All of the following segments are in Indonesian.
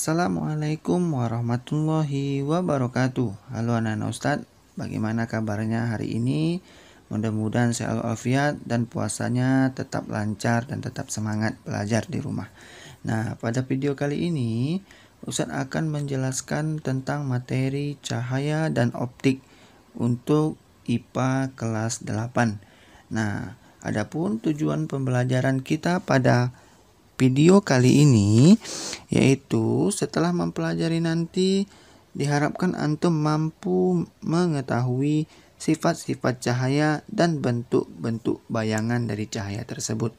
Assalamualaikum warahmatullahi wabarakatuh. Halo anak-anak Ustadz, bagaimana kabarnya hari ini? Mudah-mudahan selalu afiat dan puasanya tetap lancar dan tetap semangat belajar di rumah. Nah, pada video kali ini Ustadz akan menjelaskan tentang materi cahaya dan optik untuk IPA kelas 8. Nah, adapun tujuan pembelajaran kita pada video kali ini yaitu setelah mempelajari nanti diharapkan antum mampu mengetahui sifat-sifat cahaya dan bentuk-bentuk bayangan dari cahaya tersebut.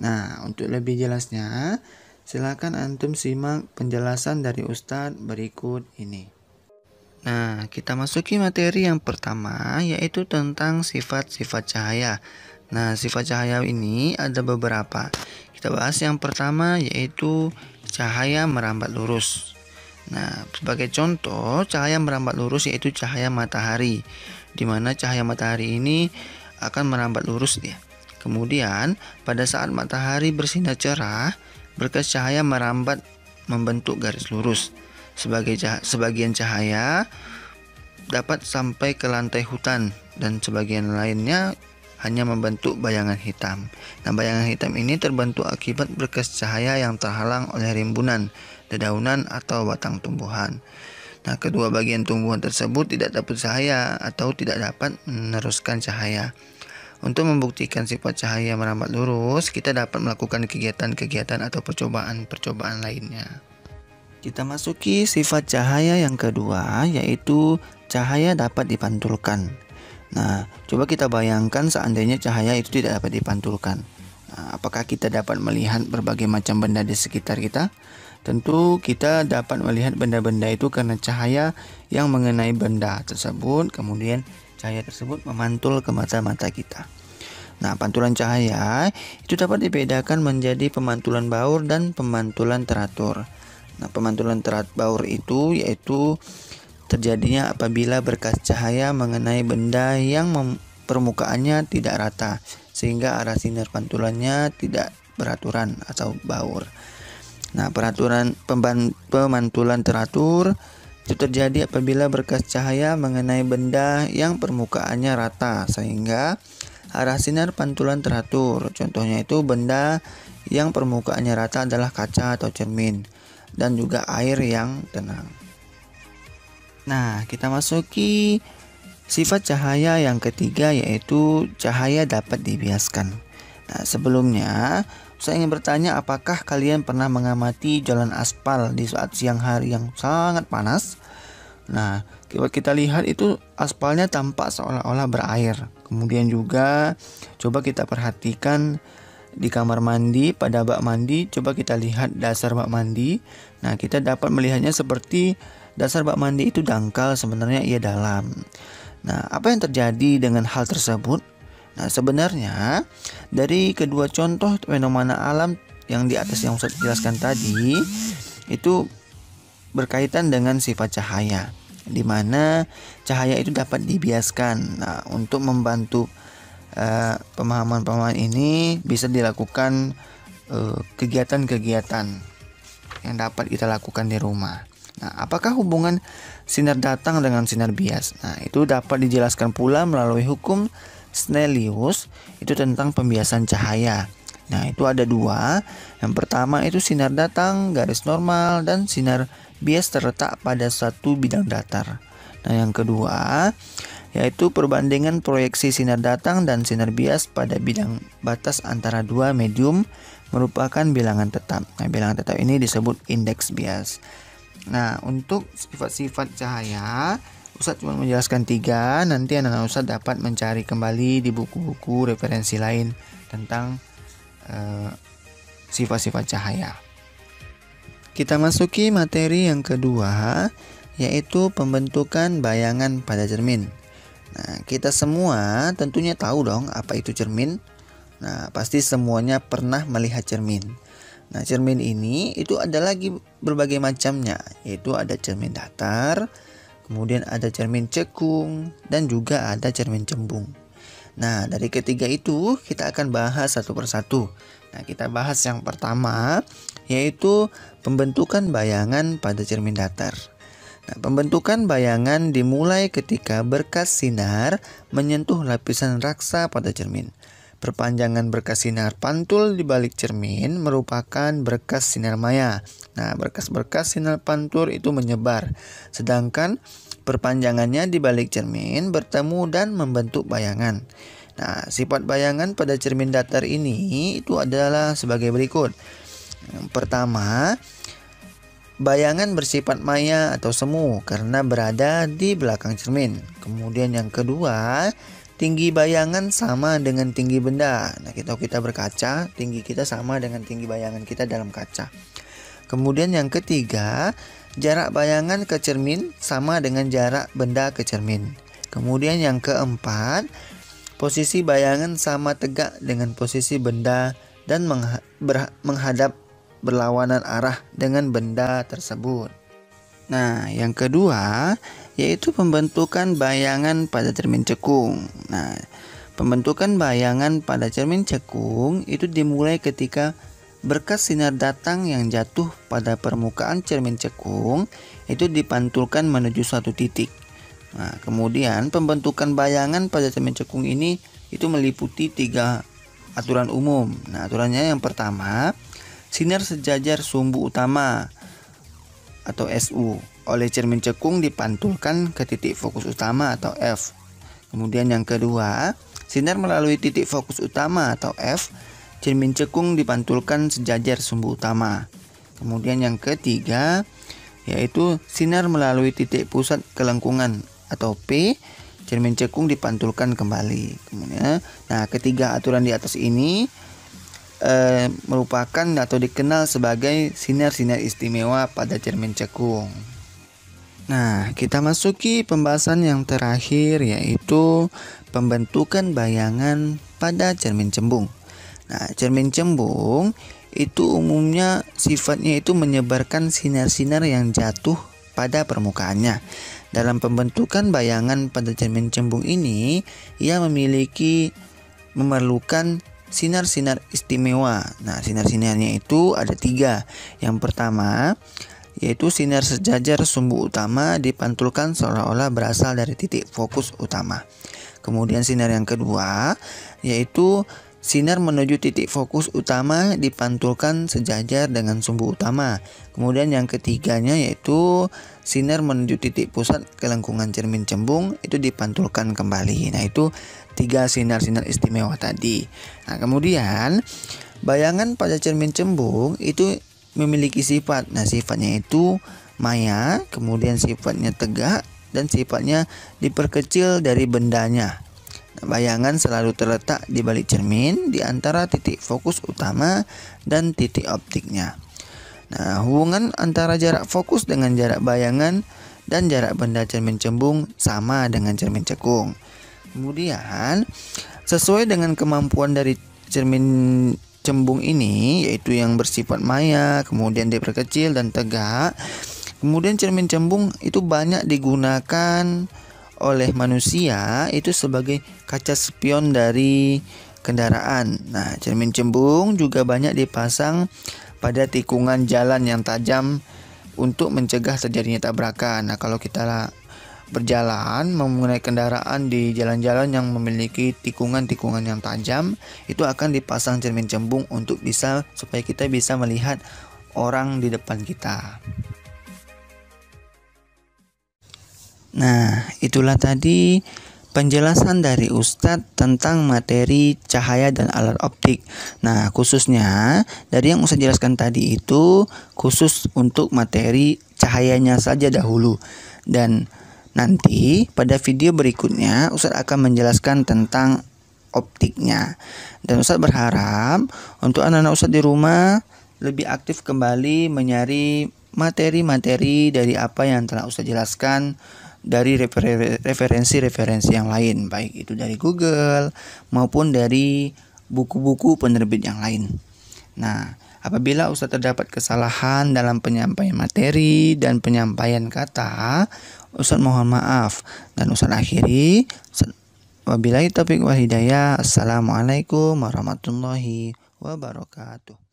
Nah, untuk lebih jelasnya silakan antum simak penjelasan dari Ustadz berikut ini. Nah, kita masuki materi yang pertama yaitu tentang sifat-sifat cahaya. Nah, sifat cahaya ini ada beberapa. Kita bahas yang pertama yaitu cahaya merambat lurus. Nah, sebagai contoh, cahaya merambat lurus yaitu cahaya matahari, di mana cahaya matahari ini akan merambat lurus dia. Kemudian, pada saat matahari bersinar cerah, berkas cahaya merambat membentuk garis lurus. Sebagian cahaya dapat sampai ke lantai hutan dan sebagian lainnya hanya membentuk bayangan hitam. Nah, bayangan hitam ini terbentuk akibat berkas cahaya yang terhalang oleh rimbunan, dedaunan atau batang tumbuhan. Nah, kedua bagian tumbuhan tersebut tidak dapat cahaya atau tidak dapat meneruskan cahaya. Untuk membuktikan sifat cahaya merambat lurus, kita dapat melakukan kegiatan-kegiatan atau percobaan-percobaan lainnya. Kita masuki sifat cahaya yang kedua, yaitu cahaya dapat dipantulkan. Nah, coba kita bayangkan seandainya cahaya itu tidak dapat dipantulkan. Nah, apakah kita dapat melihat berbagai macam benda di sekitar kita? Tentu kita dapat melihat benda-benda itu karena cahaya yang mengenai benda tersebut, kemudian cahaya tersebut memantul ke mata-mata kita. Nah, pantulan cahaya itu dapat dibedakan menjadi pemantulan baur dan pemantulan teratur. Nah, pemantulan baur itu yaitu terjadinya apabila berkas cahaya mengenai benda yang permukaannya tidak rata sehingga arah sinar pantulannya tidak beraturan atau baur. Nah, pemantulan teratur itu terjadi apabila berkas cahaya mengenai benda yang permukaannya rata sehingga arah sinar pantulan teratur. Contohnya itu benda yang permukaannya rata adalah kaca atau cermin dan juga air yang tenang. Nah, kita masuki sifat cahaya yang ketiga yaitu cahaya dapat dibiaskan. Nah, sebelumnya saya ingin bertanya, apakah kalian pernah mengamati jalan aspal di saat siang hari yang sangat panas? Nah, kita lihat itu aspalnya tampak seolah-olah berair. Kemudian juga coba kita perhatikan di kamar mandi, pada bak mandi, coba kita lihat dasar bak mandi. Nah, kita dapat melihatnya seperti dasar bak mandi itu dangkal, sebenarnya ia dalam. Nah, apa yang terjadi dengan hal tersebut? Nah, sebenarnya dari kedua contoh fenomena alam yang di atas yang saya jelaskan tadi itu berkaitan dengan sifat cahaya, di mana cahaya itu dapat dibiaskan. Nah, untuk membantu pemahaman ini bisa dilakukan kegiatan-kegiatan yang dapat kita lakukan di rumah. Nah, apakah hubungan sinar datang dengan sinar bias? Nah, itu dapat dijelaskan pula melalui hukum Snellius itu tentang pembiasan cahaya. Nah, itu ada dua. Yang pertama itu sinar datang garis normal dan sinar bias terletak pada suatu bidang datar. Nah, yang kedua yaitu perbandingan proyeksi sinar datang dan sinar bias pada bidang batas antara dua medium merupakan bilangan tetap. Nah, bilangan tetap ini disebut indeks bias. Nah, untuk sifat-sifat cahaya Ustadz cuma menjelaskan 3. Nanti anak-anak Ustadz dapat mencari kembali di buku-buku referensi lain tentang sifat-sifat cahaya. Kita masuki materi yang kedua, yaitu pembentukan bayangan pada cermin. Nah, kita semua tentunya tahu dong apa itu cermin. Nah, pasti semuanya pernah melihat cermin. Nah, cermin ini itu ada lagi berbagai macamnya, yaitu ada cermin datar, kemudian ada cermin cekung, dan juga ada cermin cembung. Nah, dari ketiga itu kita akan bahas satu persatu. Nah, kita bahas yang pertama, yaitu pembentukan bayangan pada cermin datar. Nah, pembentukan bayangan dimulai ketika berkas sinar menyentuh lapisan raksa pada cermin. Perpanjangan berkas sinar pantul di balik cermin merupakan berkas sinar maya. Nah, berkas-berkas sinar pantul itu menyebar, sedangkan perpanjangannya di balik cermin bertemu dan membentuk bayangan. Nah, sifat bayangan pada cermin datar ini itu adalah sebagai berikut. Yang pertama, bayangan bersifat maya atau semu karena berada di belakang cermin. Kemudian yang kedua, tinggi bayangan sama dengan tinggi benda. Nah, kita berkaca, tinggi kita sama dengan tinggi bayangan kita dalam kaca. Kemudian yang ketiga, jarak bayangan ke cermin sama dengan jarak benda ke cermin. Kemudian yang keempat, posisi bayangan sama tegak dengan posisi benda dan menghadap berlawanan arah dengan benda tersebut. Nah, yang kedua yaitu pembentukan bayangan pada cermin cekung. Nah, pembentukan bayangan pada cermin cekung itu dimulai ketika berkas sinar datang yang jatuh pada permukaan cermin cekung itu dipantulkan menuju suatu titik. Nah, kemudian pembentukan bayangan pada cermin cekung ini itu meliputi 3 aturan umum. Nah, aturannya yang pertama, sinar sejajar sumbu utama atau SU oleh cermin cekung dipantulkan ke titik fokus utama atau F. Kemudian yang kedua, sinar melalui titik fokus utama atau F, cermin cekung dipantulkan sejajar sumbu utama. Kemudian yang ketiga, yaitu sinar melalui titik pusat kelengkungan atau P, cermin cekung dipantulkan kembali. Kemudian, nah, ketiga aturan di atas ini merupakan atau dikenal sebagai sinar-sinar istimewa pada cermin cekung. Nah, kita masuki pembahasan yang terakhir, yaitu pembentukan bayangan pada cermin cembung. Nah, cermin cembung itu umumnya sifatnya itu menyebarkan sinar-sinar yang jatuh pada permukaannya. Dalam pembentukan bayangan pada cermin cembung ini, ia memerlukan sinar-sinar istimewa. Nah, sinar-sinarnya itu ada 3. Yang pertama, yaitu sinar sejajar sumbu utama dipantulkan seolah-olah berasal dari titik fokus utama. Kemudian sinar yang kedua, yaitu sinar menuju titik fokus utama dipantulkan sejajar dengan sumbu utama. Kemudian yang ketiganya yaitu sinar menuju titik pusat kelengkungan cermin cembung itu dipantulkan kembali. Nah, itu 3 sinar-sinar istimewa tadi. Nah, kemudian bayangan pada cermin cembung itu memiliki sifat. Nah, sifatnya itu maya, kemudian sifatnya tegak, dan sifatnya diperkecil dari bendanya. Nah, bayangan selalu terletak di balik cermin di antara titik fokus utama dan titik optiknya. Nah, hubungan antara jarak fokus dengan jarak bayangan dan jarak benda cermin cembung sama dengan cermin cekung. Kemudian, sesuai dengan kemampuan dari cermin cembung ini, yaitu yang bersifat maya, kemudian diperkecil dan tegak. Kemudian cermin cembung itu banyak digunakan oleh manusia itu sebagai kaca spion dari kendaraan. Nah, cermin cembung juga banyak dipasang pada tikungan jalan yang tajam untuk mencegah terjadinya tabrakan. Nah, kalau kita berjalan menggunakan kendaraan di jalan-jalan yang memiliki tikungan-tikungan yang tajam, itu akan dipasang cermin cembung untuk supaya kita bisa melihat orang di depan kita. Nah, itulah tadi penjelasan dari Ustadz tentang materi cahaya dan alat optik. Nah, khususnya dari yang Ustadz jelaskan tadi itu khusus untuk materi cahayanya saja dahulu. Dan nanti pada video berikutnya Ustadz akan menjelaskan tentang optiknya. Dan Ustadz berharap untuk anak-anak Ustadz di rumah lebih aktif kembali mencari materi-materi dari apa yang telah Ustadz jelaskan dari referensi-referensi yang lain, baik itu dari Google maupun dari buku-buku penerbit yang lain. Nah, apabila Ustadz terdapat kesalahan dalam penyampaian materi dan penyampaian kata, Ustadz mohon maaf. Dan Ustadz akhiri, Wabillahi taufiq wal hidayah. Assalamualaikum warahmatullahi wabarakatuh.